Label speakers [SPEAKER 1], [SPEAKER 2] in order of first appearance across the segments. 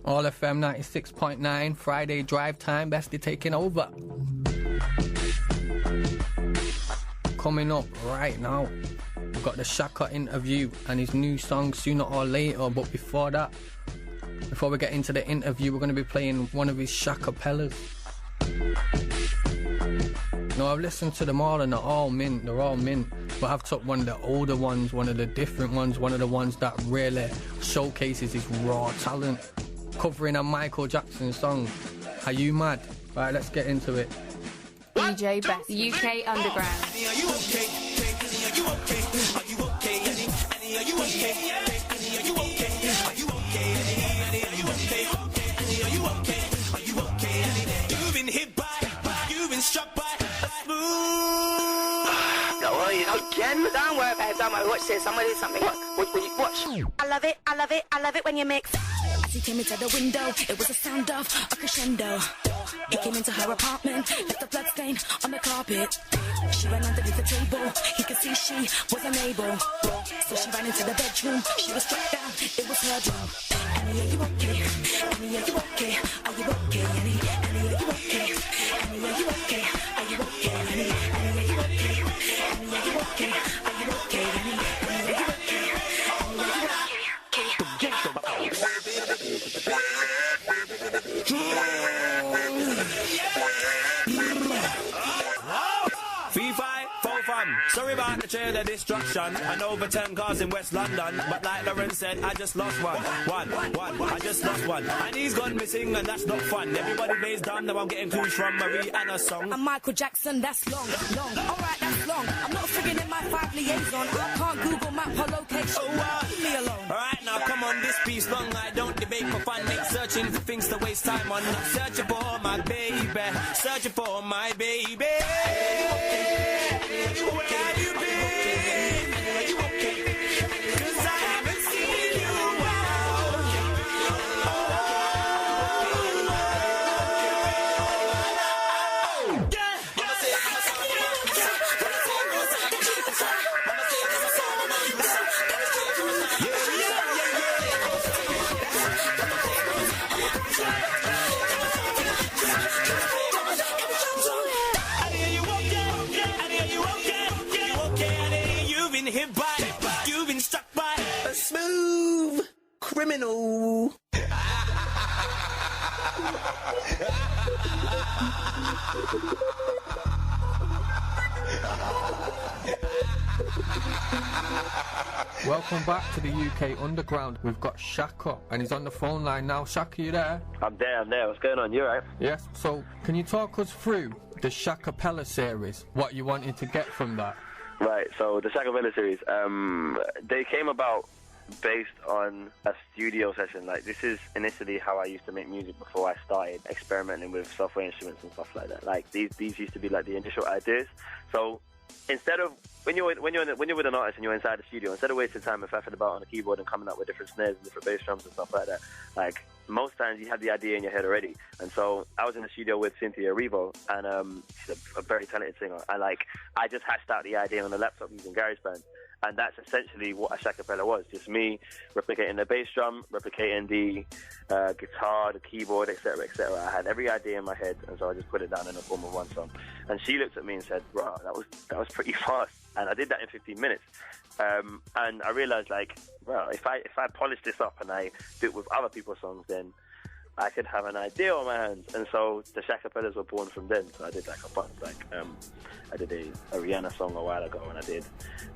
[SPEAKER 1] All FM 96.9, Friday drive time, Beste taking over. Coming up right now, we've got the Shakka interview and his new song Sooner or Later. But before that, before we get into the interview, we're going to be playing one of his Shakapellas. No, I've listened to them all and they're all mint, but I've took one of the older ones, one of the different ones, one of the ones that really showcases his raw talent, covering a Michael Jackson song. Are you mad? Right, let's get into it.
[SPEAKER 2] DJ Best, UK Underground.
[SPEAKER 3] Are you okay? Are you okay? Are you okay? Are you okay? Are you okay? Are you okay? Are you okay? Are you okay? Are you okay? You've been hit by, you've been struck by a smooth.
[SPEAKER 4] Again? Don't worry about it, don't worry. Watch this, I'm gonna do something. Watch. I love it when you mix. As he came into the window, it was a sound of a crescendo. He came into her apartment, left a blood stain on the carpet. She ran underneath the table, he could see she was unable. So she ran into the bedroom, she was struck down, it was her doom. Annie, are you okay? Annie, are you okay? Are you okay, Annie? Annie, are you okay? Annie, are you okay? Are you okay, Annie? Annie, are you okay? Annie, are you okay? Are you okay, Annie? Annie, are you okay? Annie, are you okay?
[SPEAKER 3] Sorry about the trail of destruction and over 10 cars in West London, but like Lawrence said, I just lost one. I just lost one, and he's gone missing, and that's not fun. Everybody plays dumb, now I'm getting clues from Marie Anna's song.
[SPEAKER 4] And Michael Jackson, that's long. Alright, that's long. I'm not friggin' in my 5 liaison. I can't Google map her location. Leave me alone.
[SPEAKER 3] Alright, now come on, this piece long. I don't debate for fun. Ain't searching for things to waste time on. Not searching for my baby, searching for my baby. Where have you been? Are you okay? 'Cause I haven't seen you out. Hit by, you've been struck by a smooth criminal.
[SPEAKER 1] Welcome back to the UK Underground. We've got Shakka and he's on the phone line now. Shakka, you there?
[SPEAKER 5] I'm there. What's going on? You alright?
[SPEAKER 1] Yes. So, can you talk us through the Shakapella series? What you wanted to get from that?
[SPEAKER 5] Right, so the Shakka series, they came about based on a studio session. Like, this is initially how I used to make music before I started experimenting with software instruments and stuff like that. Like, these used to be like the initial ideas. So instead of when you're with an artist and you're inside the studio, instead of wasting time and faffing about on a keyboard and coming up with different snares and different bass drums and stuff like that, like, most times you have the idea in your head already. And so I was in the studio with Cynthia Erivo, and she's a very talented singer. And I just hashed out the idea on the laptop using GarageBand. And that's essentially what a Shakapella was. Just me replicating the bass drum, replicating the guitar, the keyboard, etc., etc. I had every idea in my head, and so I just put it down in the form of one song. And she looked at me and said, "Bro, that was pretty fast." And I did that in 15 minutes. And I realized, like, well, if I polish this up and I do it with other people's songs, then I could have an idea on my hands. And so the Shakapellas were born from then. So I did like a bunch, I did a Rihanna song a while ago, and I did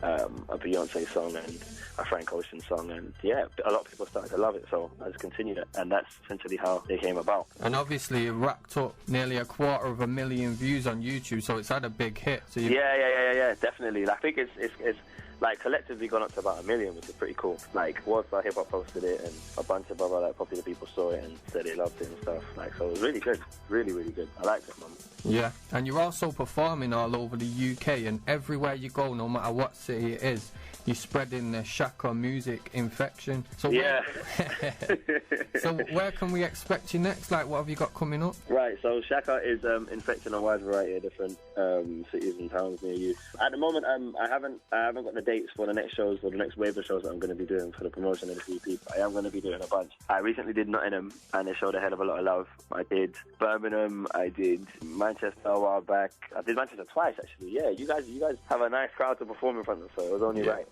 [SPEAKER 5] a Beyonce song and a Frank Ocean song, and yeah, a lot of people started to love it, so I just continued it, and that's essentially how they came about.
[SPEAKER 1] And obviously it racked up nearly 250,000 views on YouTube, so it's had a big hit. So
[SPEAKER 5] yeah, definitely. I think it's like collectively gone up to about 1 million, which is pretty cool. Like, World Star Hip Hop posted it, and a bunch of other like popular people saw it and said they loved it and stuff. Like, so it was really good, really, really good. I liked it, man.
[SPEAKER 1] Yeah, and you're also performing all over the UK, and everywhere you go, no matter what city it is, you're spreading the Shakka music infection. So
[SPEAKER 5] Yeah.
[SPEAKER 1] so where can we expect you next? Like, what have you got coming up?
[SPEAKER 5] Right, so Shakka is infecting a wide variety of different cities and towns near you. At the moment, I haven't got the dates for the next shows or the next wave of shows that I'm going to be doing for the promotion of the EP. But I am going to be doing a bunch. I recently did Nottingham, and they showed a hell of a lot of love. I did Birmingham, I did Manchester a while back. I did Manchester twice, actually. Yeah, you guys have a nice crowd to perform in front of, so it was only right.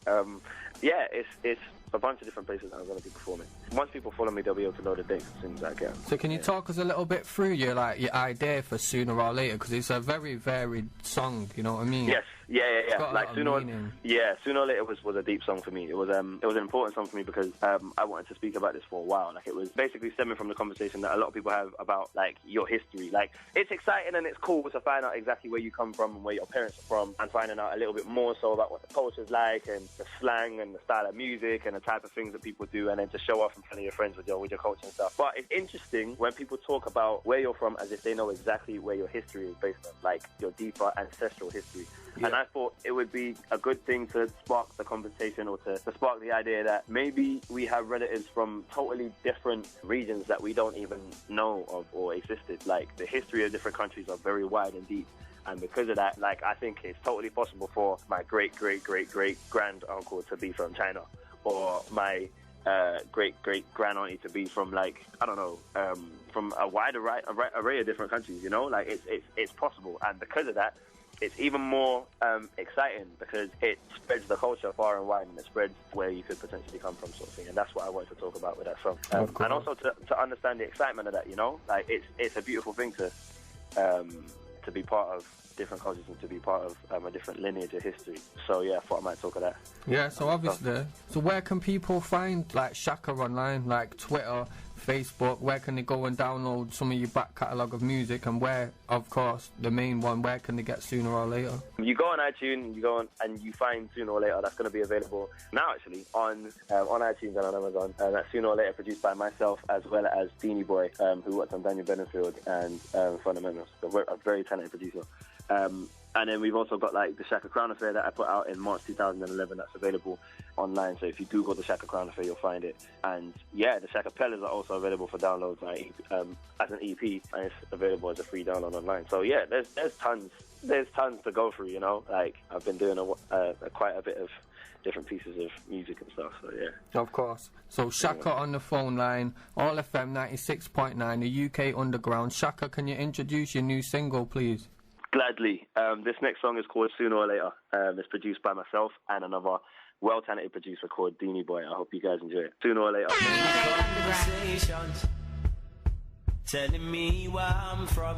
[SPEAKER 5] It's a bunch of different places that I'm going to be performing. Once people follow me, they'll be able to know the dates as soon as I can.
[SPEAKER 1] So can you talk us a little bit through your idea for Sooner or Later? Because it's a very varied song, you know what I mean?
[SPEAKER 5] Yes, yeah. Like Sooner or Later was a deep song for me. It was an important song for me because I wanted to speak about this for a while. Like, it was basically stemming from the conversation that a lot of people have about, like, your history. Like, it's exciting and it's cool to find out exactly where you come from and where your parents are from, and finding out a little bit more so about what the culture's like and the slang and the style of music and the type of things that people do, and then to show off in front of your friends with your culture and stuff. But it's interesting when people talk about where you're from as if they know exactly where your history is based on, like your deeper ancestral history. Yeah. And I thought it would be a good thing to spark the conversation, or to spark the idea that maybe we have relatives from totally different regions that we don't even know of or existed. Like, the history of different countries are very wide and deep. And because of that, like, I think it's totally possible for my great-great-great-great-grand uncle to be from China, or my great-great-grand-auntie to be from, like, I don't know, from a wide array of different countries, you know? Like, it's possible. And because of that, it's even more exciting because it spreads the culture far and wide, and it spreads where you could potentially come from, sort of thing. And that's what I wanted to talk about with that song. And also to understand the excitement of that, you know? Like, it's a beautiful thing to be part of different cultures and to be part of a different lineage of history. So yeah, I thought I might talk of that. Yeah, so obviously,
[SPEAKER 1] so where can people find, like, Shakka online, like Twitter, Facebook? Where can they go and download some of your back catalogue of music? And where, of course, the main one, where can they get Sooner or Later?
[SPEAKER 5] You go on iTunes, and you find Sooner or Later. That's going to be available now, actually, on iTunes and on Amazon. And that's Sooner or Later, produced by myself as well as Beanie Boy, who worked on Daniel Benefield and Fundamentals. A very talented producer. And then we've also got, like, the Shakka Crown Affair that I put out in March 2011. That's available online. So if you Google the Shakka Crown Affair, you'll find it. And yeah, the Shakka Pellas are also available for download as an EP, and it's available as a free download online. So yeah, there's tons to go through, you know. Like, I've been doing quite a bit of different pieces of music and stuff, so yeah.
[SPEAKER 1] Of course. So Shakka on the phone line, All FM 96.9, the UK Underground. Shakka, can you introduce your new single, please?
[SPEAKER 5] Gladly. This next song is called Sooner or Later. It's produced by myself and another well-talented producer called Beanie Boy. I hope you guys enjoy it. Sooner or Later.
[SPEAKER 3] Conversations telling me where I'm from.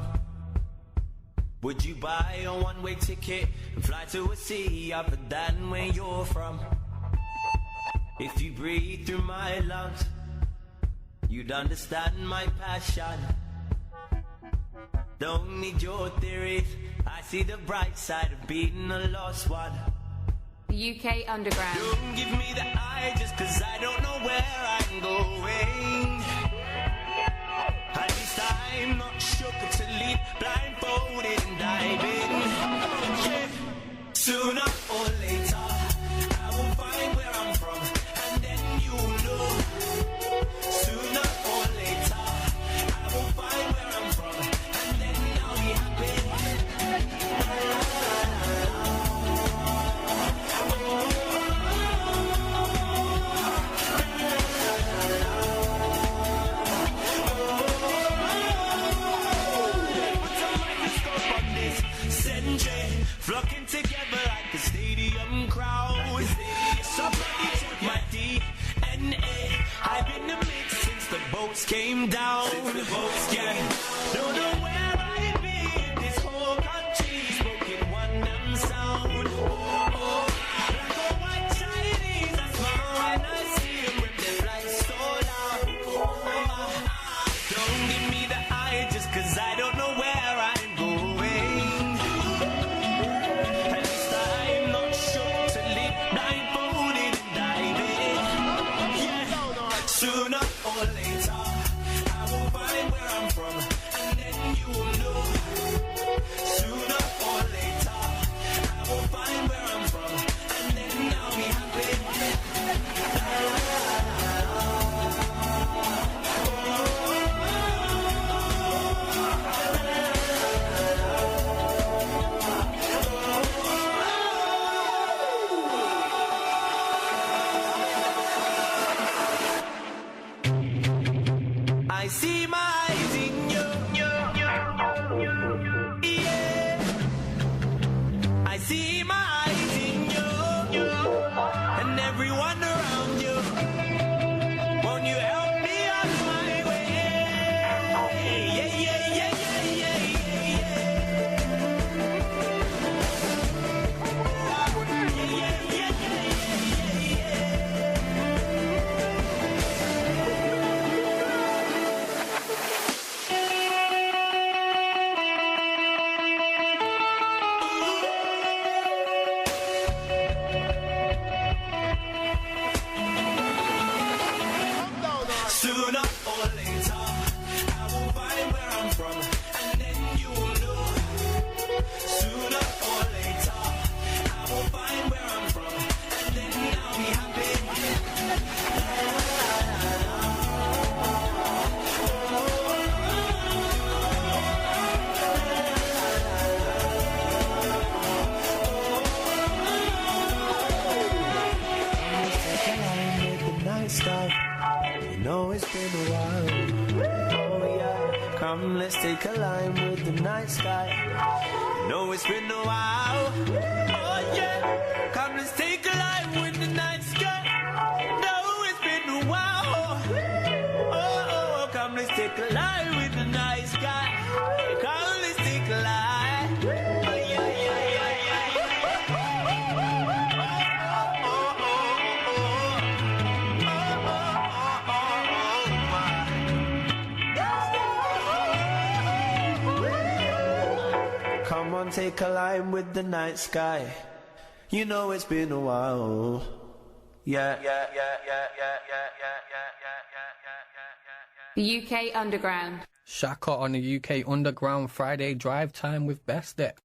[SPEAKER 3] Would you buy a one-way ticket and fly to a city other than where you're from? If you breathe through my lungs, you'd understand my passion. Don't need your theories, I see the bright side of being a lost one.
[SPEAKER 2] UK Underground.
[SPEAKER 3] Don't give me the eye just cause I don't know where I'm going. At least I'm not shook to leave blindfolded and diving. Yeah. Sooner or later, I will find where I'm from, and then you'll know. Sooner or later, I will find where I'm from, and then I'll be happy. Flocking together like a stadium crowd. Somebody took my DNA. I've been in the mix since the boats came down. Yeah. Don't know where I'd be if this whole country spoken one damn sound. Oh, black or white Chinese, I smile when I see them rip their flags so loud. Don't give me the eye just cause I don't know where I'm going. Sooner or later, I will find where I'm from, and then you see my eyes in you. Yeah. I see my eyes in you. And everyone around you. Won't you help me on my way? Yeah, yeah, yeah, yeah, Sooner or later, I will find where I'm from, and then you will know. Sooner or later, I will find where I'm from, and then I'll be happy. The night sky. You know it's been a while. Oh yeah, come let's take a line with the night sky. You know it's been a while. Oh yeah, come let's take a line with the night sky. No, it's been a while. Oh, come let's take a line with the night sky. Come let's take a line. Oh yeah, yeah, yeah, yeah, Come on, take a line with the night sky. You know it's been a while. Yeah, yeah, yeah, yeah, yeah, yeah, yeah, yeah, yeah, yeah, yeah.
[SPEAKER 2] The UK Underground.
[SPEAKER 1] Shakka on the UK Underground Friday drive time with Beste.